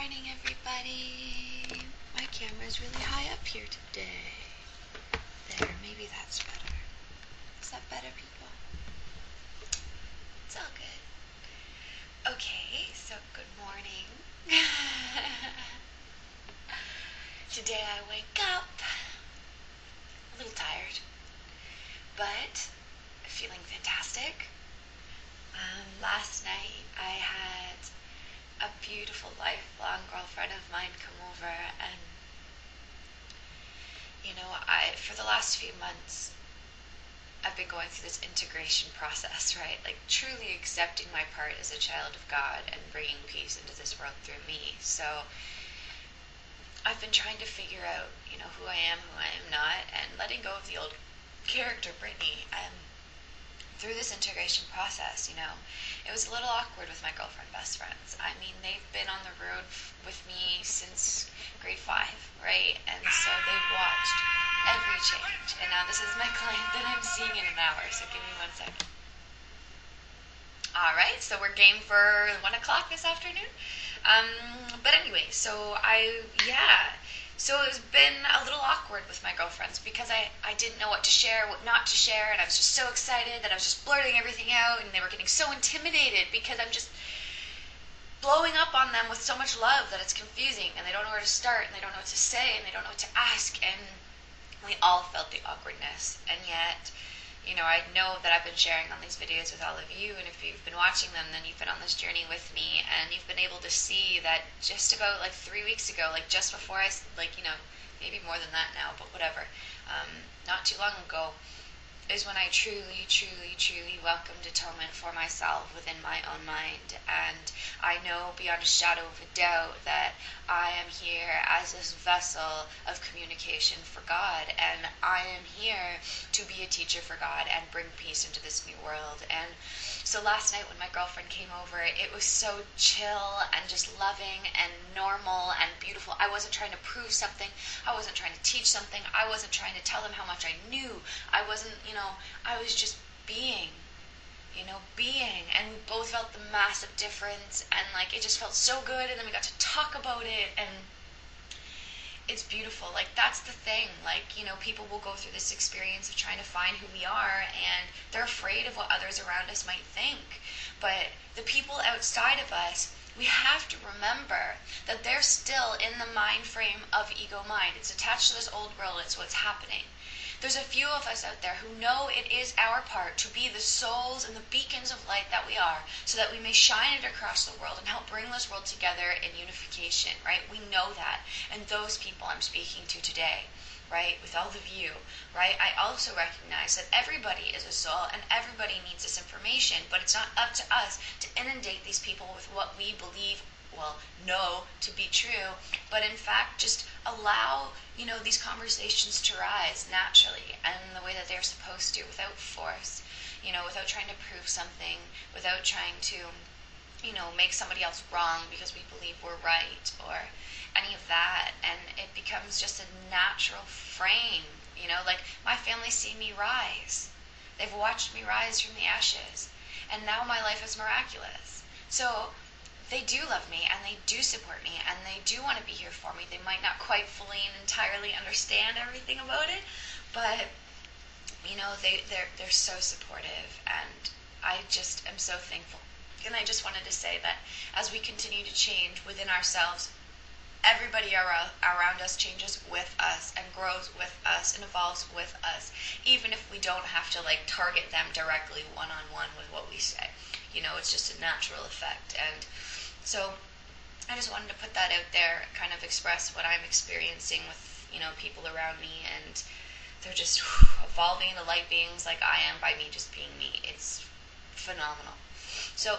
morning, everybody. My camera's really high up here today. There, maybe that's better. Is that better, people? It's all good. Okay, so good morning. Today I wake up a little tired, but feeling fantastic. Last night I had a beautiful lifelong girlfriend of mine come over, and for the last few months I've been going through this integration process, right? Like truly accepting my part as a child of God and bringing peace into this world through me. So I've been trying to figure out, who I am not, and letting go of the old character, Brittany. Through this integration process, it was a little awkward with my girlfriend best friends. I mean, they've been on the road with me since grade 5, right? And so they've watched every change. And now this is my client that I'm seeing in an hour, so give me 1 second. Alright, so we're game for 1 o'clock this afternoon. But anyway, so it's been a little awkward with my girlfriends because I didn't know what to share, what not to share, and I was just so excited that I was just blurting everything out, and they were getting so intimidated because I'm just blowing up on them with so much love that it's confusing, and they don't know where to start, and they don't know what to say, and they don't know what to ask, and we all felt the awkwardness. And yet, I know that I've been sharing on these videos with all of you, and if you've been watching them, then you've been on this journey with me, and you've been able to see that just about 3 weeks ago, just before maybe more than that now, but whatever, not too long ago, is when I truly, truly, truly welcomed atonement for myself within my own mind. And I know beyond a shadow of a doubt that I am here as this vessel of communication for God, and I am here to be a teacher for God and bring peace into this new world. And so last night when my girlfriend came over, it was so chill and just loving and normal and beautiful. I wasn't trying to prove something. I wasn't trying to teach something. I wasn't trying to tell them how much I knew. I wasn't, I was just being, and we both felt the massive difference, and it just felt so good, and then we got to talk about it, and it's beautiful. That's the thing. People will go through this experience of trying to find who we are, and they're afraid of what others around us might think. But the people outside of us, we have to remember that they're still in the mind frame of ego mind. It's attached to this old world. It's what's happening. There's a few of us out there who know it is our part to be the souls and the beacons of light that we are, so that we may shine it across the world and help bring this world together in unification, right? We know that. And those people I'm speaking to today, right, with all of you, right, I also recognize that everybody is a soul and everybody needs this information, but it's not up to us to inundate these people with what we believe, know to be true, but in fact just allow, these conversations to rise naturally and in the way that they're supposed to, without force, without trying to prove something, without trying to, make somebody else wrong because we believe we're right, or any of that. And it becomes just a natural frame, my family see me rise. They've watched me rise from the ashes, and now my life is miraculous. So they do love me, and they do support me, and they do want to be here for me. They might not quite fully and entirely understand everything about it, but they're so supportive, and I just am so thankful. And I just wanted to say that as we continue to change within ourselves, everybody around us changes with us and grows with us and evolves with us, even if we don't have to target them directly one-on-one with what we say. It's just a natural effect. And so I just wanted to put that out there, kind of express what I'm experiencing with, people around me, and they're just evolving into light beings like I am by me just being me. It's phenomenal. So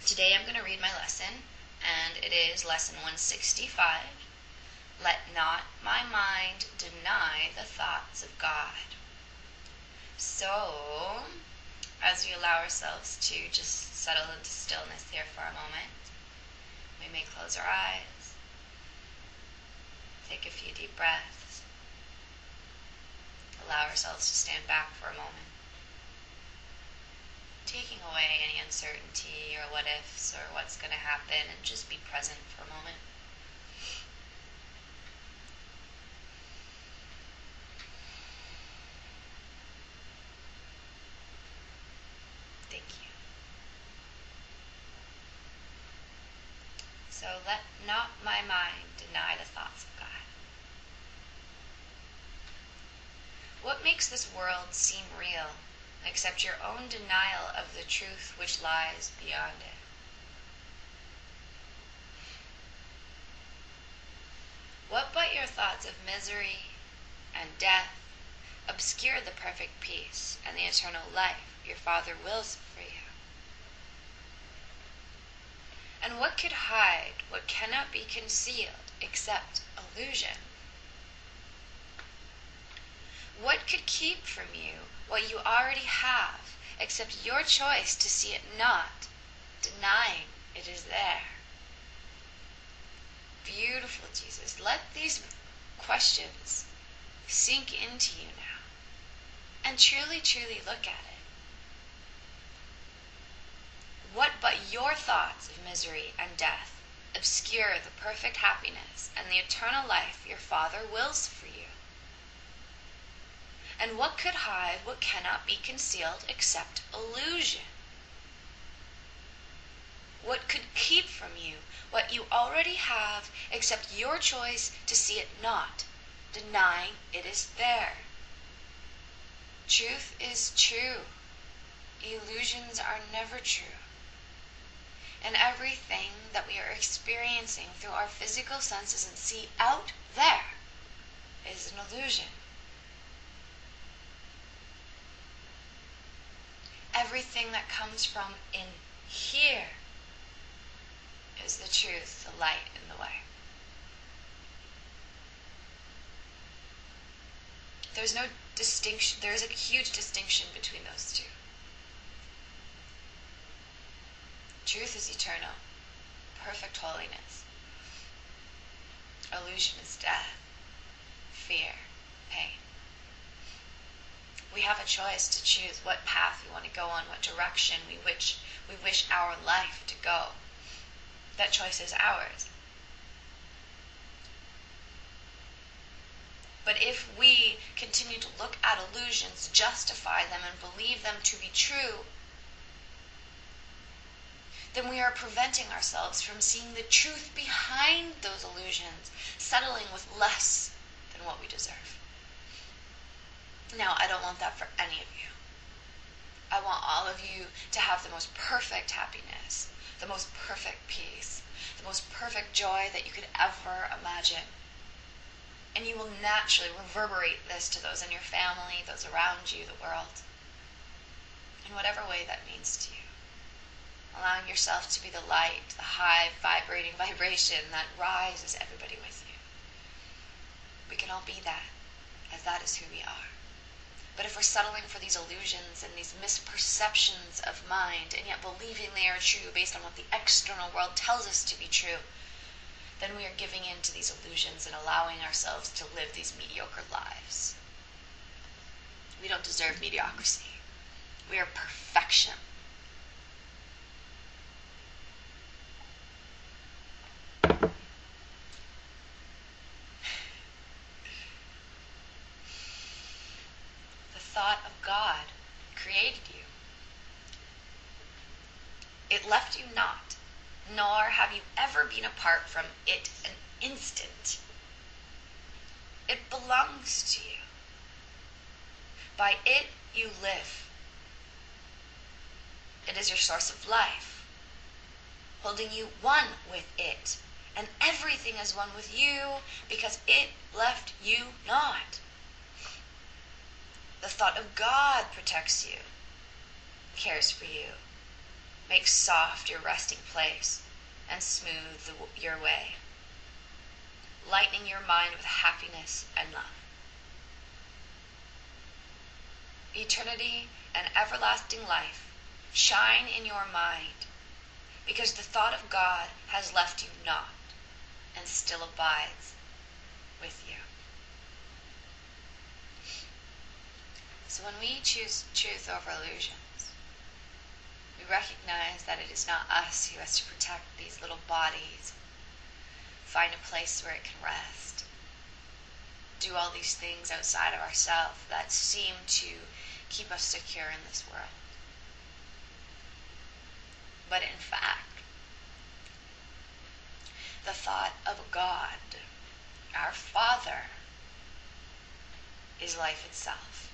today I'm going to read my lesson, and it is lesson 165. Let not my mind deny the thoughts of God. So, as we allow ourselves to just settle into stillness here for a moment, we may close our eyes, take a few deep breaths, allow ourselves to stand back for a moment, taking away any uncertainty or what ifs or what's going to happen, and just be present for a moment. let not my mind deny the thoughts of God. What makes this world seem real except your own denial of the truth which lies beyond it? What but your thoughts of misery and death obscure the perfect peace and the eternal life your Father wills for you? And what could hide what cannot be concealed except illusion? What could keep from you what you already have except your choice to see it not, denying it is there? Beautiful Jesus, let these questions sink into you now and truly, truly look at it. What but your thoughts of misery and death obscure the perfect happiness and the eternal life your Father wills for you? And what could hide what cannot be concealed except illusion? What could keep from you what you already have except your choice to see it not, denying it is there? Truth is true. Illusions are never true. And everything that we are experiencing through our physical senses and see out there is an illusion. Everything that comes from in here is the truth, the light, and the way. There's no distinction. There is a huge distinction between those two. Truth is eternal, perfect holiness. Illusion is death, fear, pain. We have a choice to choose what path we want to go on, what direction we wish our life to go. That choice is ours. But if we continue to look at illusions, justify them, and believe them to be true, then we are preventing ourselves from seeing the truth behind those illusions, settling with less than what we deserve. Now, I don't want that for any of you. I want all of you to have the most perfect happiness, the most perfect peace, the most perfect joy that you could ever imagine. And you will naturally reverberate this to those in your family, those around you, the world, in whatever way that means to you. Allowing yourself to be the light, the high vibrating vibration that rises everybody with you. We can all be that, as that is who we are. But if we're settling for these illusions and these misperceptions of mind, and yet believing they are true based on what the external world tells us to be true, then we are giving in to these illusions and allowing ourselves to live these mediocre lives. We don't deserve mediocrity. We are perfection. Thought of God created you. It left you not, nor have you ever been apart from it an instant. It belongs to you. By it you live. It is your source of life, holding you one with it, and everything is one with you because it left you not. The thought of God protects you, cares for you, makes soft your resting place, and smooth your way, lightening your mind with happiness and love. Eternity and everlasting life shine in your mind because the thought of God has left you not and still abides with you. So when we choose truth over illusions, we recognize that it is not us who has to protect these little bodies, find a place where it can rest, do all these things outside of ourselves that seem to keep us secure in this world. But in fact, God, our Father, is life itself.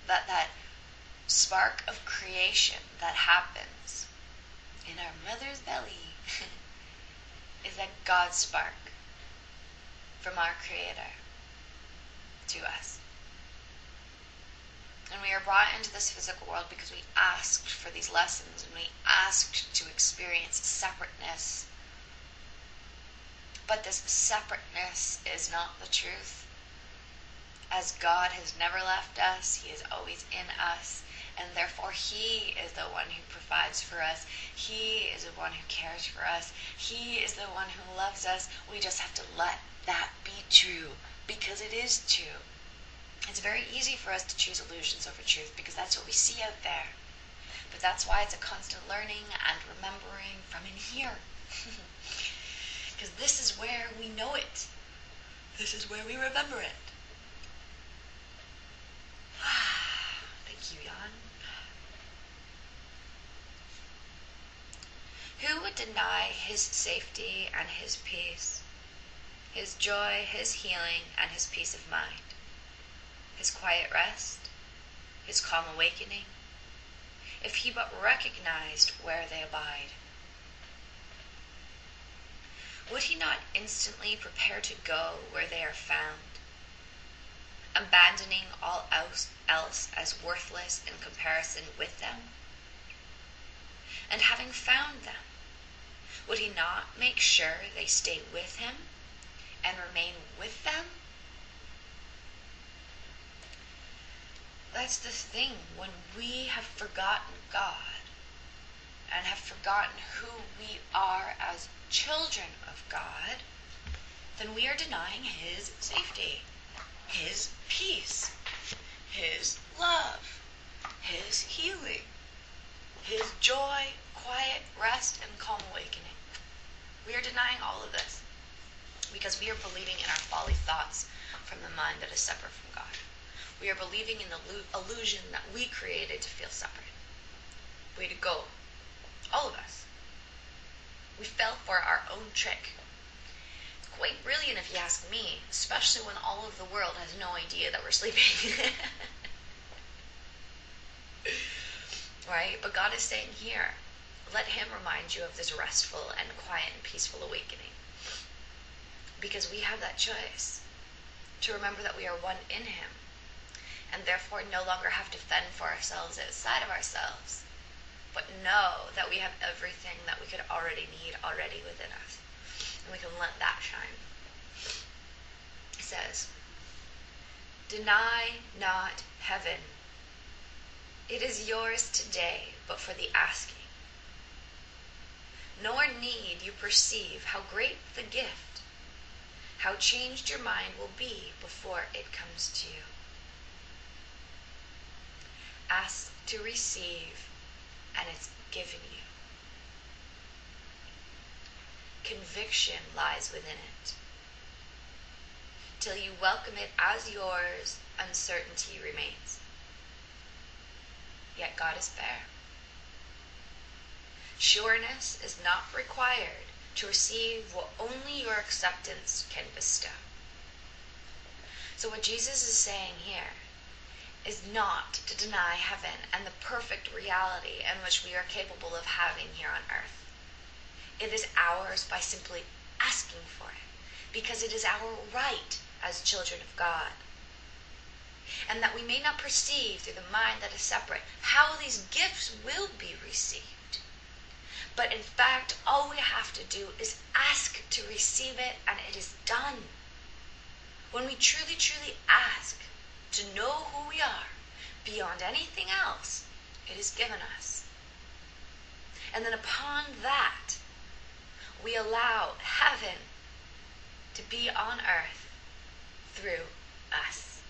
That spark of creation that happens in our mother's belly is that God spark from our Creator to us. And we are brought into this physical world because we asked for these lessons, and we asked to experience separateness. But this separateness is not the truth. As God has never left us, He is always in us, and therefore He is the one who provides for us. He is the one who cares for us. He is the one who loves us. We just have to let that be true, because it is true. It's very easy for us to choose illusions over truth because that's what we see out there. But that's why it's a constant learning and remembering from in here. Because this is where we know it. This is where we remember it. Thank you, Jan. Who would deny His safety and His peace, His joy, His healing, and His peace of mind, His quiet rest, His calm awakening, if he but recognized where they abide? Would he not instantly prepare to go where they are found, abandoning all else as worthless in comparison with them? And having found them, would he not make sure they stay with him and remain with them? That's the thing. When we have forgotten God and have forgotten who we are as children of God, then we are denying His safety, His peace, His love, His healing, His joy, quiet rest, and calm awakening. We are denying all of this because we are believing in our folly thoughts from the mind that is separate from God. We are believing in the illusion that we created to feel separate. Way to go. All of us. We fell for our own trick. It's quite brilliant if you ask me, especially when all of the world has no idea that we're sleeping. Right? But God is saying here, let Him remind you of this restful and quiet and peaceful awakening. Because we have that choice to remember that we are one in Him, and therefore no longer have to fend for ourselves outside of ourselves, but know that we have everything that we could already need already within us, and we can let that shine. It says, deny not heaven. It is yours today, but for the asking. Nor need you perceive how great the gift, how changed your mind will be before it comes to you. Ask to receive, and it's given you. Conviction lies within it. Till you welcome it as yours, uncertainty remains. Yet God is fair. Sureness is not required to receive what only your acceptance can bestow. So what Jesus is saying here is not to deny heaven and the perfect reality in which we are capable of having here on earth. It is ours by simply asking for it, because it is our right as children of God. And that we may not perceive through the mind that is separate how these gifts will be received. But in fact, all we have to do is ask to receive it, and it is done. When we truly, truly ask to know who we are beyond anything else, it is given us. And then upon that, we allow heaven to be on earth through us.